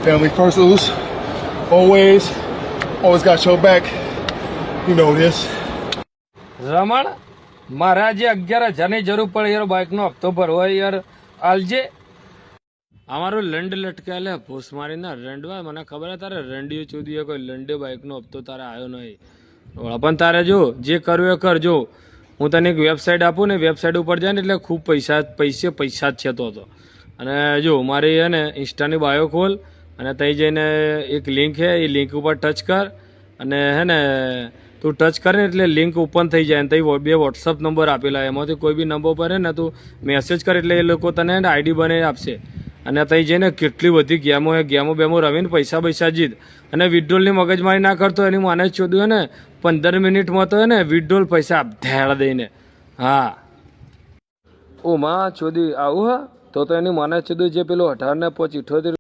Family first, Luz. Always got your back. You know this. રમણ મારે આજે 11,000ની જરૂર પડે યાર બાઇકનો હપ્તો ભરવો યાર આલજે અમારું લંડ લટકાલે ભૂસ મારીને રંડવા મને ખબર હે તારે રંડિયું ચૂદીએ કોઈ લંડે બાઇકનો હપ્તો તારે આવ્યો નહીં પણ તારે જો જે કરવું એ કરજો હું તને એક વેબસાઇટ આપું ને વેબસાઇટ ઉપર જાય ને એટલે ખૂબ પૈસા જ છે તો અને જો મારી હે ને ઇન્સ્ટાની બાયો ખોલ અને ત્યાં જઈને એક લિંક છે એ લિંક ઉપર ટચ કર અને હે ને તું ટચ કરે ને એટલે લિંક ઓપન થઈ જાય અને ત્યાં 2 વોટ્સઅપ નંબર આપેલા એમાંથી કોઈ બી નંબર પર હે ને તું મેસેજ કર એટલે એ લોકો તને આઈડી બનાવી આપશે અને ત્યાં જઈને કેટલી બધી ગેમો બેમો રમીને પૈસા જીત અને વિથડ્રોલની મગજમારી ના કરતો એની માને જ ચોદ્યું હે ને 15 મિનિટમાં તો હે ને વિથડ્રોલ પૈસા ધેળ દઈને હા ઓ માં ચોદી આવું હા તો એની માને ચોદ્યું જે પેલું 18 ને 78